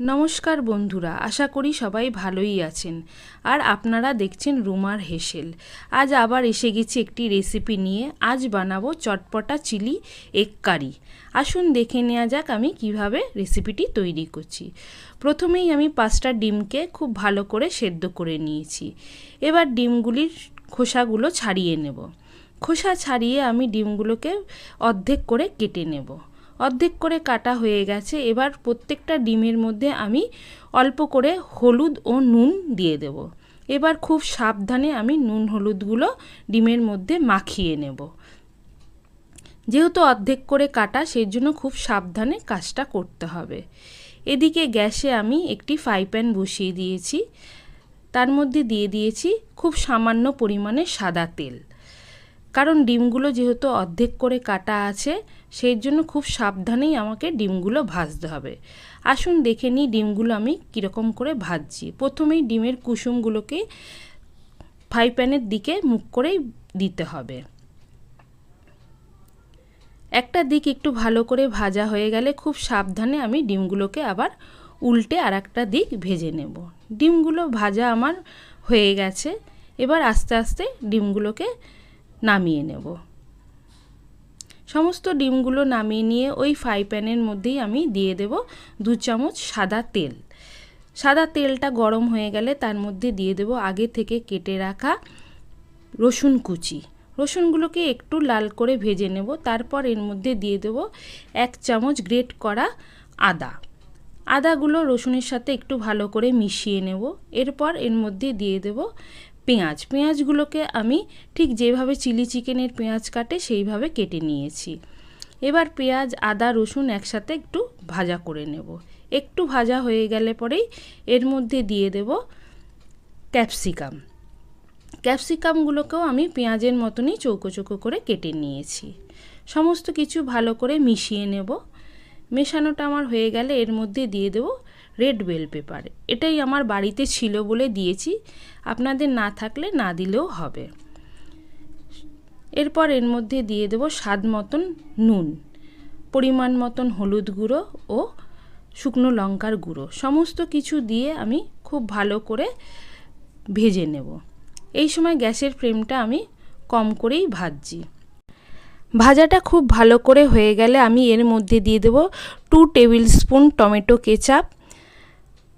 নমস্কার বন্ধুরা, আশা করি সবাই ভালোই আছেন। আর আপনারা দেখছেন রুমার হেসেল। আজ আবার এসে গেছি একটি রেসিপি নিয়ে। আজ বানাবো চটপটা চিলি এগ কারি। আসুন দেখে নেওয়া যাক আমি কিভাবে রেসিপিটি তৈরি করছি। প্রথমেই আমি 5টা ডিমকে খুব ভালো করে সেদ্ধ করে নিয়েছি। এবার ডিমগুলির খোসাগুলো ছাড়িয়ে নেব। খোসা ছাড়িয়ে আমি ডিমগুলোকে অর্ধেক করে কেটে নেব। অর্ধেক করে কাটা হয়ে গেছে। এবার প্রত্যেকটা ডিমের মধ্যে আমি অল্প করে হলুদ ও নুন দিয়ে দেব। এবার খুব সাবধানে আমি নুন হলুদগুলো ডিমের মধ্যে মাখিয়ে নেব। যেহেতু অর্ধেক করে কাটা, সেই জন্য খুব সাবধানে কাজটা করতে হবে। এদিকে গ্যাসে আমি একটি ফ্রাই প্যান বসিয়ে দিয়েছি। তার মধ্যে দিয়ে দিয়েছি খুব সামান্য পরিমাণে সাদা তেল। কারণ ডিমগুলো যেহেতু অর্ধেক করে কাটা আছে, সেই জন্য খুব সাবধানেই আমাকে ডিমগুলো ভাজতে হবে। আসুন দেখে নিই ডিমগুলো আমি কীরকম করে ভাজছি। প্রথমেই ডিমের কুসুমগুলোকে ফ্রাই প্যানের দিকে মুখ করেই দিতে হবে। একটা দিক একটু ভালো করে ভাজা হয়ে গেলে খুব সাবধানে আমি ডিমগুলোকে আবার উল্টে আর একটা দিক ভেজে নেব। ডিমগুলো ভাজা আমার হয়ে গেছে। এবার আস্তে আস্তে ডিমগুলোকে নামিয়ে নেব। সমস্ত ডিমগুলো নামিয়ে নিয়ে ওই ফ্রাই প্যানের মধ্যেই আমি দিয়ে দেব 2 চামচ সাদা তেল। সাদা তেলটা গরম হয়ে গেলে তার মধ্যে দিয়ে দেব আগে থেকে কেটে রাখা রসুন কুচি। রসুনগুলোকে একটু লাল করে ভেজে নেব। তারপর এর মধ্যে দিয়ে দেব 1 চামচ গ্রেট করা আদা। আদাগুলো রসুনের সাথে একটু ভালো করে মিশিয়ে নেব। এরপর এর মধ্যে দিয়ে দেব পেঁয়াজ। পেঁয়াজগুলোকে আমি ঠিক যেভাবে চিলি চিকেনের পেঁয়াজ কাটে সেইভাবে কেটে নিয়েছি। এবার পেঁয়াজ, আদা, রসুন একসাথে একটু ভাজা করে নেব। একটু ভাজা হয়ে গেলে পরেই এর মধ্যে দিয়ে দেব ক্যাপসিকাম। ক্যাপসিকামগুলোকেও আমি পেঁয়াজের মতনই চৌকো চৌকো করে কেটে নিয়েছি। সমস্ত কিছু ভালো করে মিশিয়ে নেব। মেশানোটা আমার হয়ে গেলে এর মধ্যে দিয়ে দেব রেড বেল পেপার। এটাই আমার বাড়িতে ছিল বলে দিয়েছি, আপনাদের না থাকলে না দিলেও হবে। এরপর এর মধ্যে দিয়ে দেব স্বাদ মতন নুন, পরিমাণ মতন হলুদ গুঁড়ো ও শুকনো লঙ্কার গুঁড়ো। সমস্ত কিছু দিয়ে আমি খুব ভালো করে ভেজে নেব। এই সময় গ্যাসের ফ্লেমটা আমি কম করেই ভাজছি। ভাজাটা খুব ভালো করে হয়ে গেলে আমি এর মধ্যে দিয়ে দেব 2 table spoon tomato ketchup.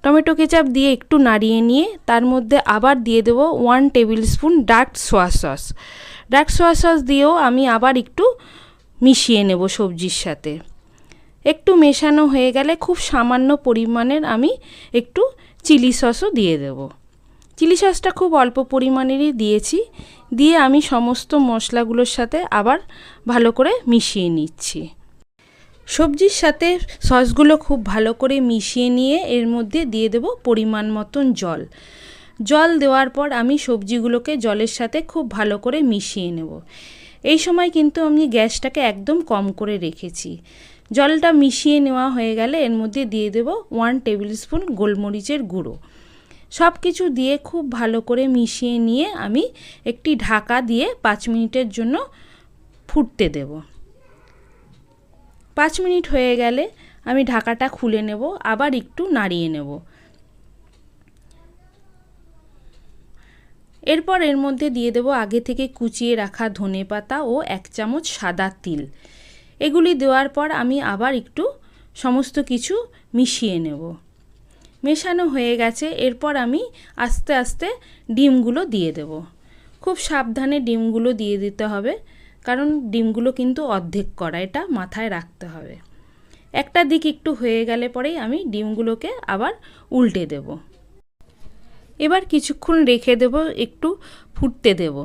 Tomato ketchup দিয়ে একটু নাড়িয়ে নিয়ে তার মধ্যে আবার দিয়ে দেব 1 টেবিল স্পুন ডার্ক সোয়া সস। ডার্ক সোয়া সস দিয়েও আমি আবার একটু মিশিয়ে নেব সবজির সাথে। একটু মেশানো হয়ে গেলে খুব সামান্য পরিমাণের আমি একটু চিলি সসও দিয়ে দেব। চিলি সসটা খুব অল্প পরিমাণেরই দিয়েছি। দিয়ে আমি সমস্ত মশলাগুলোর সাথে আবার ভালো করে মিশিয়ে নিচ্ছি। সবজির সাথে সসগুলো খুব ভালো করে মিশিয়ে নিয়ে এর মধ্যে দিয়ে দেব পরিমাণ মতন জল। জল দেওয়ার পর আমি সবজিগুলোকে জলের সাথে খুব ভালো করে মিশিয়ে নেব। এই সময় কিন্তু আমি গ্যাসটাকে একদম কম করে রেখেছি। জলটা মিশিয়ে নেওয়া হয়ে গেলে এর মধ্যে দিয়ে দেব 1 টেবিল স্পুন গোলমরিচের গুঁড়ো। সব কিছু দিয়ে খুব ভালো করে মিশিয়ে নিয়ে আমি একটি ঢাকা দিয়ে 5 মিনিটের জন্য ফুটতে দেব। 5 মিনিট হয়ে গেলে আমি ঢাকাটা খুলে নেব, আবার একটু নাড়িয়ে নেব। এরপর এর মধ্যে দিয়ে দেব আগে থেকে কুচিয়ে রাখা ধনেপাতা ও 1 চামচ সাদা তিল। এগুলি দেওয়ার পর আমি আবার একটু সমস্ত কিছু মিশিয়ে নেব। মেশানো হয়ে গেছে। এরপর আমি আস্তে আস্তে ডিমগুলো দিয়ে দেব। খুব সাবধানে ডিমগুলো দিয়ে দিতে হবে, কারণ ডিমগুলো কিন্তু অর্ধেক করা, এটা মাথায় রাখতে হবে। একটা দিক একটু হয়ে গেলে পরেই আমি ডিমগুলোকে আবার উল্টে দেব। এবার কিছুক্ষণ রেখে দেব, একটু ফুটতে দেব।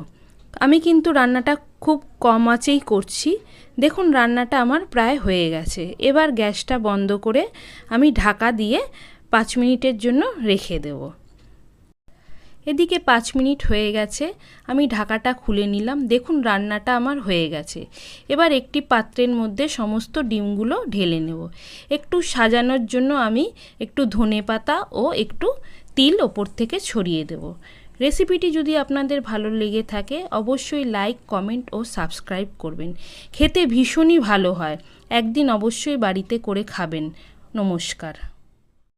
আমি কিন্তু রান্নাটা খুব কম আঁচেই করছি। দেখুন রান্নাটা আমার প্রায় হয়ে গেছে। এবার গ্যাসটা বন্ধ করে আমি ঢাকা দিয়ে 5 মিনিটের জন্য রেখে দেব। এদিকে 5 মিনিট হয়ে গেছে। আমি ঢাকাটা খুলে নিলাম। দেখুন রান্নাটা আমার হয়ে গেছে। এবার একটি পাত্রের মধ্যে সমস্ত ডিমগুলো ঢেলে নেব। একটু সাজানোর জন্য আমি একটু ধনেপাতা ও একটু তিল ওপর থেকে ছড়িয়ে দেব। রেসিপিটি যদি আপনাদের ভালো লেগে থাকে অবশ্যই লাইক, কমেন্ট ও সাবস্ক্রাইব করবেন। খেতে ভীষণই ভালো হয়। একদিন অবশ্যই বাড়িতে করে খাবেন। নমস্কার।